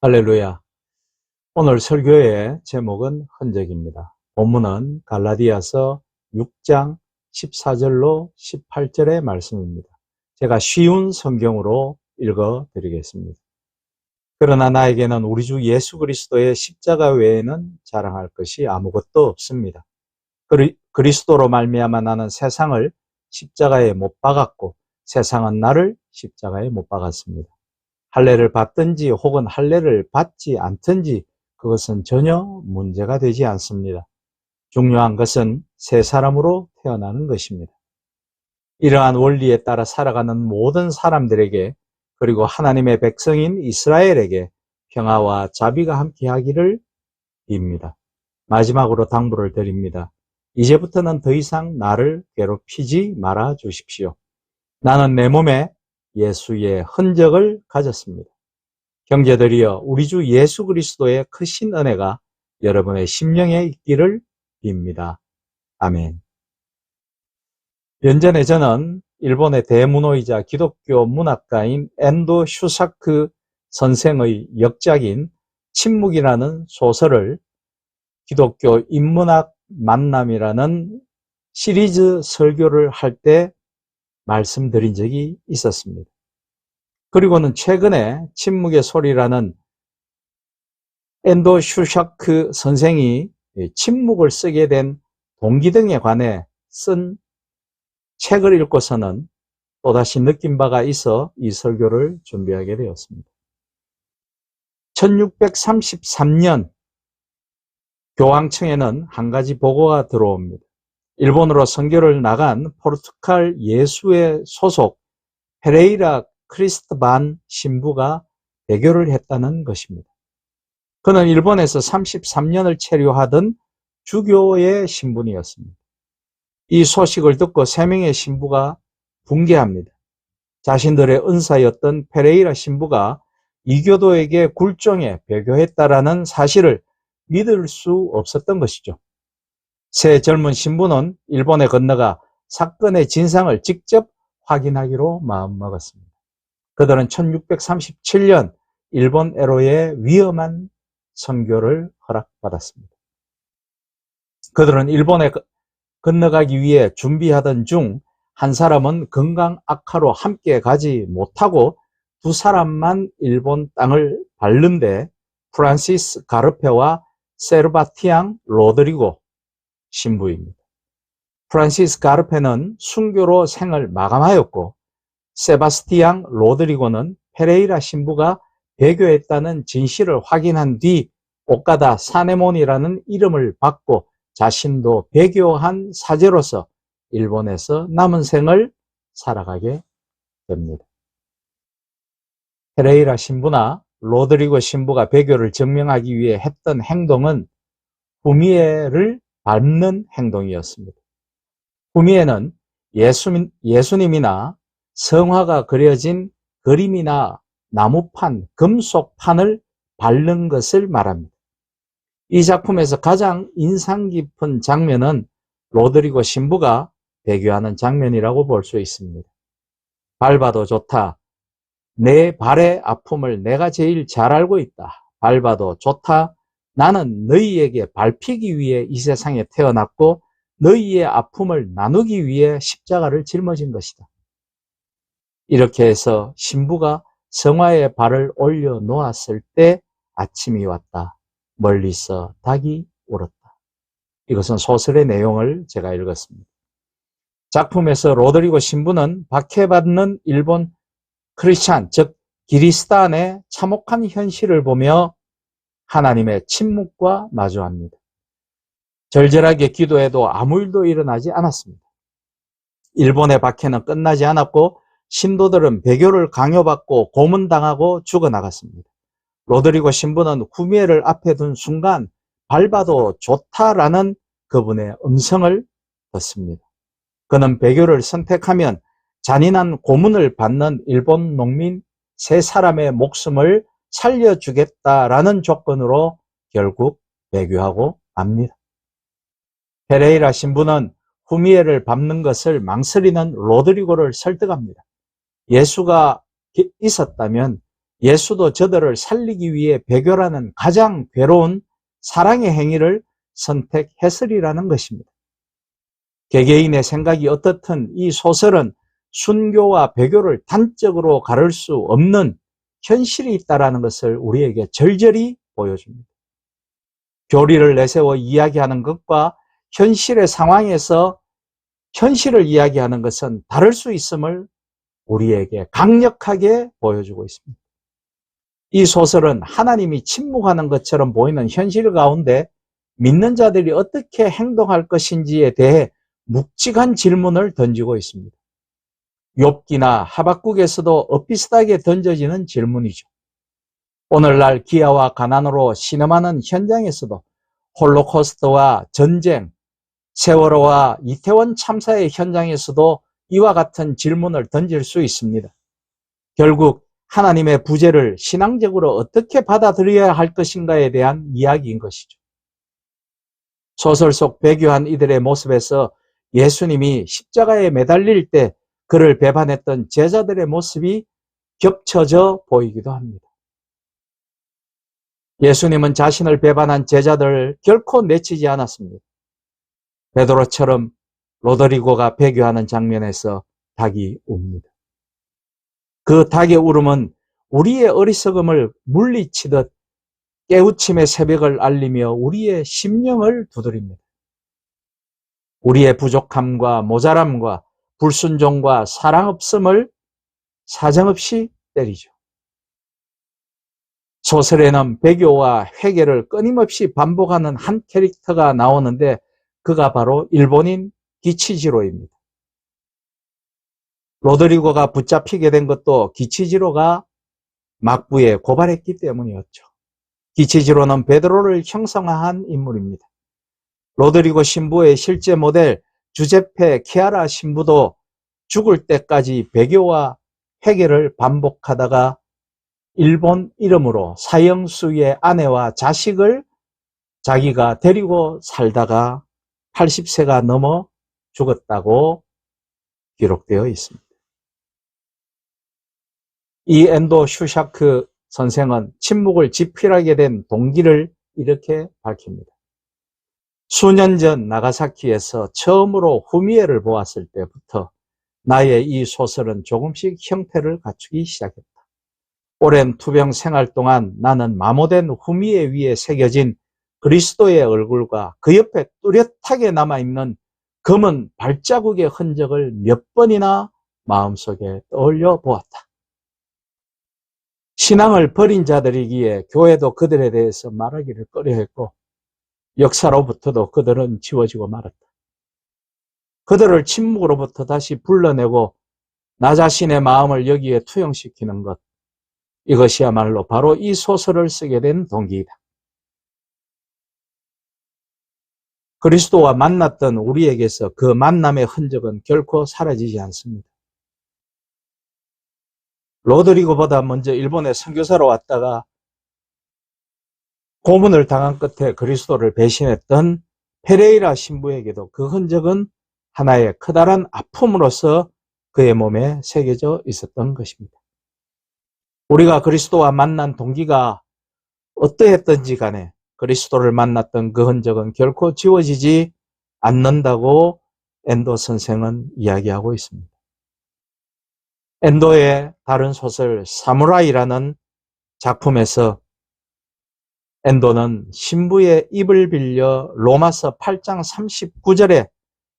할렐루야. 오늘 설교의 제목은 흔적입니다. 본문은 갈라디아서 6장 14절로 18절의 말씀입니다. 제가 쉬운 성경으로 읽어 드리겠습니다. 그러나 나에게는 우리 주 예수 그리스도의 십자가 외에는 자랑할 것이 아무것도 없습니다. 그리스도로 말미암아 나는 세상을 십자가에 못 박았고 세상은 나를 십자가에 못 박았습니다. 할례를 받든지 혹은 할례를 받지 않든지 그것은 전혀 문제가 되지 않습니다. 중요한 것은 새 사람으로 태어나는 것입니다. 이러한 원리에 따라 살아가는 모든 사람들에게 그리고 하나님의 백성인 이스라엘에게 평화와 자비가 함께하기를 빕니다. 마지막으로 당부를 드립니다. 이제부터는 더 이상 나를 괴롭히지 말아 주십시오. 나는 내 몸에 예수의 흔적을 가졌습니다. 형제들이여, 우리 주 예수 그리스도의 크신 은혜가 여러분의 심령에 있기를 빕니다. 아멘. 연전에 저는 일본의 대문호이자 기독교 문학가인 엔도 슈사크 선생의 역작인 침묵이라는 소설을 기독교 인문학 만남이라는 시리즈 설교를 할 때 말씀드린 적이 있었습니다. 그리고는 최근에 침묵의 소리라는 엔도 슈샤크 선생이 침묵을 쓰게 된 동기 등에 관해 쓴 책을 읽고서는 또다시 느낀 바가 있어 이 설교를 준비하게 되었습니다. 1633년 교황청에는 한 가지 보고가 들어옵니다. 일본으로 선교를 나간 포르투갈 예수회 소속 페레이라 크리스토반 신부가 배교를 했다는 것입니다. 그는 일본에서 33년을 체류하던 주교의 신분이었습니다. 이 소식을 듣고 3명의 신부가 붕괴합니다. 자신들의 은사였던 페레이라 신부가 이교도에게 굴종에 배교했다라는 사실을 믿을 수 없었던 것이죠. 새 젊은 신부는 일본에 건너가 사건의 진상을 직접 확인하기로 마음먹었습니다. 그들은 1637년 일본 애로의 위험한 선교를 허락받았습니다. 그들은 일본에 건너가기 위해 준비하던 중 한 사람은 건강 악화로 함께 가지 못하고 두 사람만 일본 땅을 밟는데 프란시스 가르페와 세르바티앙 로드리고 신부입니다. 프란시스 가르페는 순교로 생을 마감하였고 세바스티앙 로드리고는 페레이라 신부가 배교했다는 진실을 확인한 뒤 오카다 사네몬이라는 이름을 받고 자신도 배교한 사제로서 일본에서 남은 생을 살아가게 됩니다. 페레이라 신부나 로드리고 신부가 배교를 증명하기 위해 했던 행동은 후미에를 밟는 행동이었습니다. 후미에는 예수님이나 성화가 그려진 그림이나 나무판, 금속판을 밟는 것을 말합니다. 이 작품에서 가장 인상 깊은 장면은 로드리고 신부가 배교하는 장면이라고 볼 수 있습니다. 밟아도 좋다. 내 발의 아픔을 내가 제일 잘 알고 있다. 밟아도 좋다. 나는 너희에게 밟히기 위해 이 세상에 태어났고 너희의 아픔을 나누기 위해 십자가를 짊어진 것이다. 이렇게 해서 신부가 성화에 발을 올려놓았을 때 아침이 왔다. 멀리서 닭이 울었다. 이것은 소설의 내용을 제가 읽었습니다. 작품에서 로드리고 신부는 박해받는 일본 크리스찬, 즉 기리스탄의 참혹한 현실을 보며 하나님의 침묵과 마주합니다. 절절하게 기도해도 아무 일도 일어나지 않았습니다. 일본의 박해는 끝나지 않았고 신도들은 배교를 강요받고 고문당하고 죽어나갔습니다. 로드리고 신부는 후미에를 앞에 둔 순간 밟아도 좋다라는 그분의 음성을 듣습니다. 그는 배교를 선택하면 잔인한 고문을 받는 일본 농민 3사람의 목숨을 살려주겠다라는 조건으로 결국 배교하고 맙니다. 페레이라 신부는 후미에를 밟는 것을 망설이는 로드리고를 설득합니다. 예수가 있었다면 예수도 저들을 살리기 위해 배교라는 가장 괴로운 사랑의 행위를 선택했으리라는 것입니다. 개개인의 생각이 어떻든 이 소설은 순교와 배교를 단적으로 가를 수 없는 현실이 있다는 것을 우리에게 절절히 보여줍니다. 교리를 내세워 이야기하는 것과 현실의 상황에서 현실을 이야기하는 것은 다를 수 있음을 우리에게 강력하게 보여주고 있습니다. 이 소설은 하나님이 침묵하는 것처럼 보이는 현실 가운데 믿는 자들이 어떻게 행동할 것인지에 대해 묵직한 질문을 던지고 있습니다. 욥기나 하박국에서도 엇비슷하게 던져지는 질문이죠. 오늘날 기아와 가난으로 신음하는 현장에서도 홀로코스트와 전쟁, 세월호와 이태원 참사의 현장에서도 이와 같은 질문을 던질 수 있습니다. 결국 하나님의 부재를 신앙적으로 어떻게 받아들여야 할 것인가에 대한 이야기인 것이죠. 소설 속 배교한 이들의 모습에서 예수님이 십자가에 매달릴 때 그를 배반했던 제자들의 모습이 겹쳐져 보이기도 합니다. 예수님은 자신을 배반한 제자들을 결코 내치지 않았습니다. 베드로처럼 로드리고가 배교하는 장면에서 닭이 웁니다. 그 닭의 울음은 우리의 어리석음을 물리치듯 깨우침의 새벽을 알리며 우리의 심령을 두드립니다. 우리의 부족함과 모자람과 불순종과 사랑 없음을 사정없이 때리죠. 소설에는 배교와 회개를 끊임없이 반복하는 한 캐릭터가 나오는데 그가 바로 일본인 기치지로입니다. 로드리고가 붙잡히게 된 것도 기치지로가 막부에 고발했기 때문이었죠. 기치지로는 베드로를 형상화한 인물입니다. 로드리고 신부의 실제 모델 주제페 키아라 신부도 죽을 때까지 배교와 회개를 반복하다가 일본 이름으로 사형수의 아내와 자식을 자기가 데리고 살다가 80세가 넘어 죽었다고 기록되어 있습니다. 이 엔도 슈샤크 선생은 침묵을 집필하게 된 동기를 이렇게 밝힙니다. 수년 전 나가사키에서 처음으로 후미에를 보았을 때부터 나의 이 소설은 조금씩 형태를 갖추기 시작했다. 오랜 투병 생활 동안 나는 마모된 후미에 위에 새겨진 그리스도의 얼굴과 그 옆에 뚜렷하게 남아있는 검은 발자국의 흔적을 몇 번이나 마음속에 떠올려 보았다. 신앙을 버린 자들이기에 교회도 그들에 대해서 말하기를 꺼려했고 역사로부터도 그들은 지워지고 말았다. 그들을 침묵으로부터 다시 불러내고 나 자신의 마음을 여기에 투영시키는 것, 이것이야말로 바로 이 소설을 쓰게 된 동기이다. 그리스도와 만났던 우리에게서 그 만남의 흔적은 결코 사라지지 않습니다. 로드리고보다 먼저 일본에 선교사로 왔다가 고문을 당한 끝에 그리스도를 배신했던 페레이라 신부에게도 그 흔적은 하나의 커다란 아픔으로서 그의 몸에 새겨져 있었던 것입니다. 우리가 그리스도와 만난 동기가 어떠했던지 간에 그리스도를 만났던 그 흔적은 결코 지워지지 않는다고 엔도 선생은 이야기하고 있습니다. 엔도의 다른 소설 사무라이라는 작품에서 엔도는 신부의 입을 빌려 로마서 8장 39절에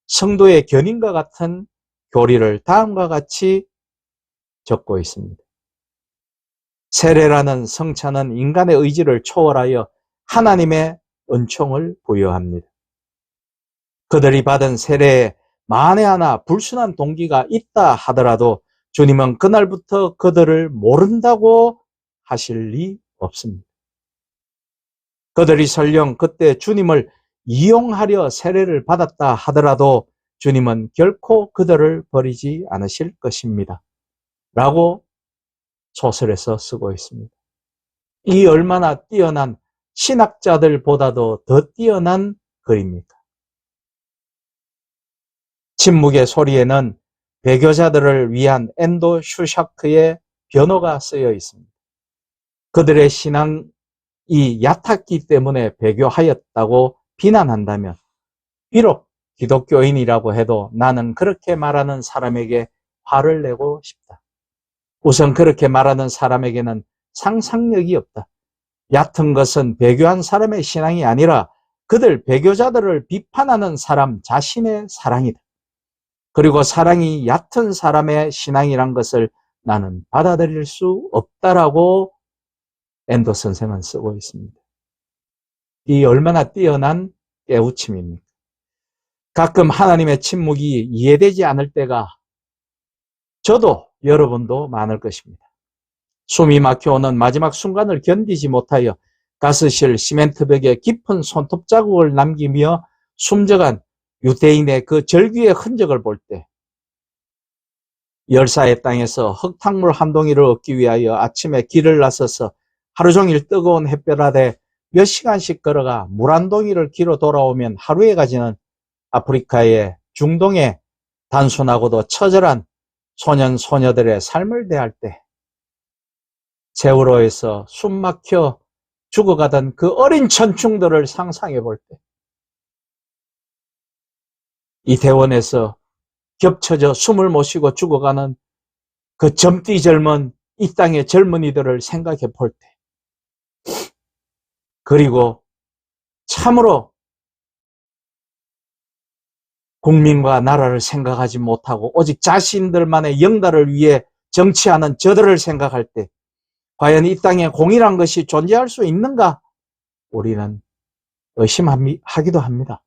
성도의 견인과 같은 교리를 다음과 같이 적고 있습니다. 세례라는 성찬은 인간의 의지를 초월하여 하나님의 은총을 부여합니다. 그들이 받은 세례에 만에 하나 불순한 동기가 있다 하더라도 주님은 그날부터 그들을 모른다고 하실 리 없습니다. 그들이 설령 그때 주님을 이용하려 세례를 받았다 하더라도 주님은 결코 그들을 버리지 않으실 것입니다. 라고 소설에서 쓰고 있습니다. 이 얼마나 뛰어난 신학자들보다도 더 뛰어난 글입니까? 침묵의 소리에는 배교자들을 위한 엔도 슈샤크의 변호가 쓰여 있습니다. 그들의 신앙이 얕았기 때문에 배교하였다고 비난한다면 비록 기독교인이라고 해도 나는 그렇게 말하는 사람에게 화를 내고 싶다. 우선 그렇게 말하는 사람에게는 상상력이 없다. 얕은 것은 배교한 사람의 신앙이 아니라 그들 배교자들을 비판하는 사람 자신의 사랑이다. 그리고 사랑이 얕은 사람의 신앙이란 것을 나는 받아들일 수 없다라고 앤더 선생은 쓰고 있습니다. 이 얼마나 뛰어난 깨우침입니까? 가끔 하나님의 침묵이 이해되지 않을 때가 저도 여러분도 많을 것입니다. 숨이 막혀오는 마지막 순간을 견디지 못하여 가스실 시멘트벽에 깊은 손톱 자국을 남기며 숨져간 유대인의 그 절규의 흔적을 볼 때, 열사의 땅에서 흙탕물 한 동이를 얻기 위하여 아침에 길을 나서서 하루 종일 뜨거운 햇볕 아래 몇 시간씩 걸어가 물 한 동이를 길어 돌아오면 하루에 가지는 아프리카의 중동의 단순하고도 처절한 소년 소녀들의 삶을 대할 때, 세월호에서 숨 막혀 죽어가던 그 어린 천충들을 상상해 볼 때, 이태원에서 겹쳐져 숨을 못 쉬고 죽어가는 그 젊디 젊은 이 땅의 젊은이들을 생각해 볼 때, 그리고 참으로 국민과 나라를 생각하지 못하고 오직 자신들만의 영달을 위해 정치하는 저들을 생각할 때, 과연 이 땅에 공의란 것이 존재할 수 있는가? 우리는 의심하기도 합니다.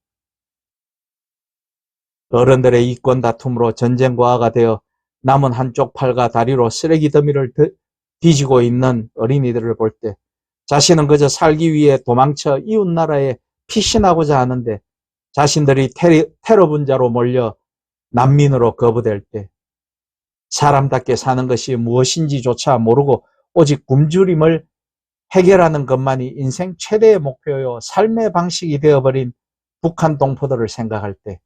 어른들의 이권 다툼으로 전쟁과가 되어 남은 한쪽 팔과 다리로 쓰레기 더미를 뒤지고 있는 어린이들을 볼 때, 자신은 그저 살기 위해 도망쳐 이웃 나라에 피신하고자 하는데 자신들이 테러 분자로 몰려 난민으로 거부될 때, 사람답게 사는 것이 무엇인지조차 모르고 오직 굶주림을 해결하는 것만이 인생 최대의 목표요 삶의 방식이 되어버린 북한 동포들을 생각할 때,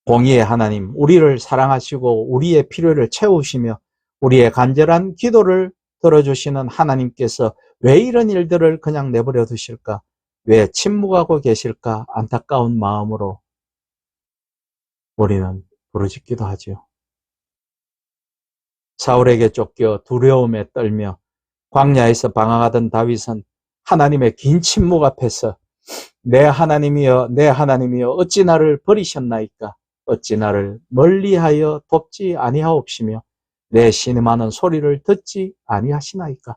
공의의 하나님, 우리를 사랑하시고 우리의 필요를 채우시며 우리의 간절한 기도를 들어주시는 하나님께서 왜 이런 일들을 그냥 내버려 두실까? 왜 침묵하고 계실까? 안타까운 마음으로 우리는 부르짖기도 하지요. 사울에게 쫓겨 두려움에 떨며 광야에서 방황하던 다윗은 하나님의 긴 침묵 앞에서 내 하나님이여 내 하나님이여 어찌 나를 버리셨나이까? 어찌 나를 멀리하여 돕지 아니하옵시며 내 신음하는 소리를 듣지 아니하시나이까?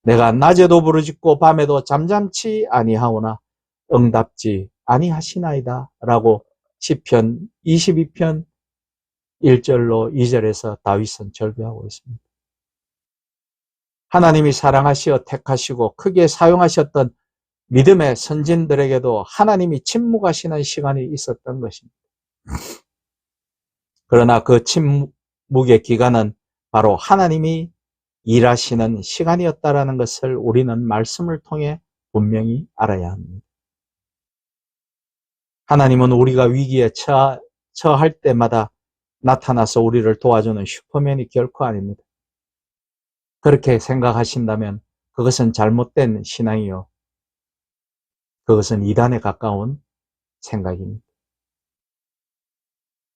내가 낮에도 부르짖고 밤에도 잠잠치 아니하오나 응답지 아니하시나이다 라고 시편 22편 1절로 2절에서 다윗은 절규하고 있습니다. 하나님이 사랑하시어 택하시고 크게 사용하셨던 믿음의 선진들에게도 하나님이 침묵하시는 시간이 있었던 것입니다. 그러나 그 침묵의 기간은 바로 하나님이 일하시는 시간이었다라는 것을 우리는 말씀을 통해 분명히 알아야 합니다. 하나님은 우리가 위기에 처할 때마다 나타나서 우리를 도와주는 슈퍼맨이 결코 아닙니다. 그렇게 생각하신다면 그것은 잘못된 신앙이요, 그것은 이단에 가까운 생각입니다.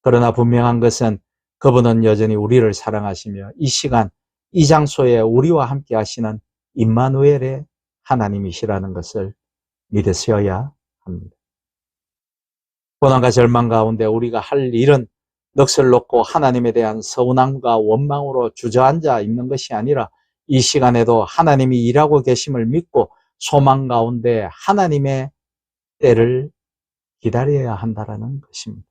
그러나 분명한 것은 그분은 여전히 우리를 사랑하시며 이 시간, 이 장소에 우리와 함께 하시는 임마누엘의 하나님이시라는 것을 믿으셔야 합니다. 고난과 절망 가운데 우리가 할 일은 넋을 놓고 하나님에 대한 서운함과 원망으로 주저앉아 있는 것이 아니라 이 시간에도 하나님이 일하고 계심을 믿고 소망 가운데 하나님의 때를 기다려야 한다는 것입니다.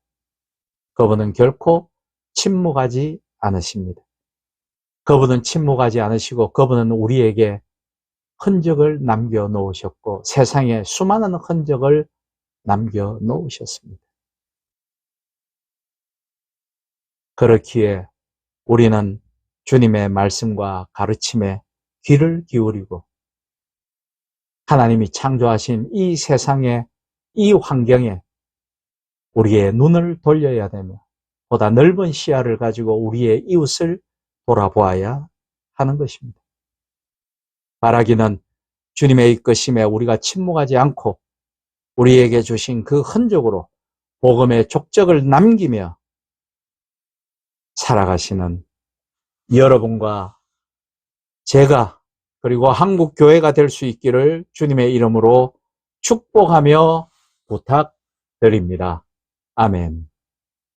그분은 결코 침묵하지 않으십니다. 그분은 침묵하지 않으시고 그분은 우리에게 흔적을 남겨놓으셨고 세상에 수많은 흔적을 남겨놓으셨습니다. 그렇기에 우리는 주님의 말씀과 가르침에 귀를 기울이고 하나님이 창조하신 이 세상에, 이 환경에 우리의 눈을 돌려야 되며 보다 넓은 시야를 가지고 우리의 이웃을 돌아보아야 하는 것입니다. 바라기는 주님의 이끄심에 우리가 침묵하지 않고 우리에게 주신 그 흔적으로 복음의 족적을 남기며 살아가시는 여러분과 제가 그리고 한국 교회가 될 수 있기를 주님의 이름으로 축복하며 부탁드립니다. 아멘.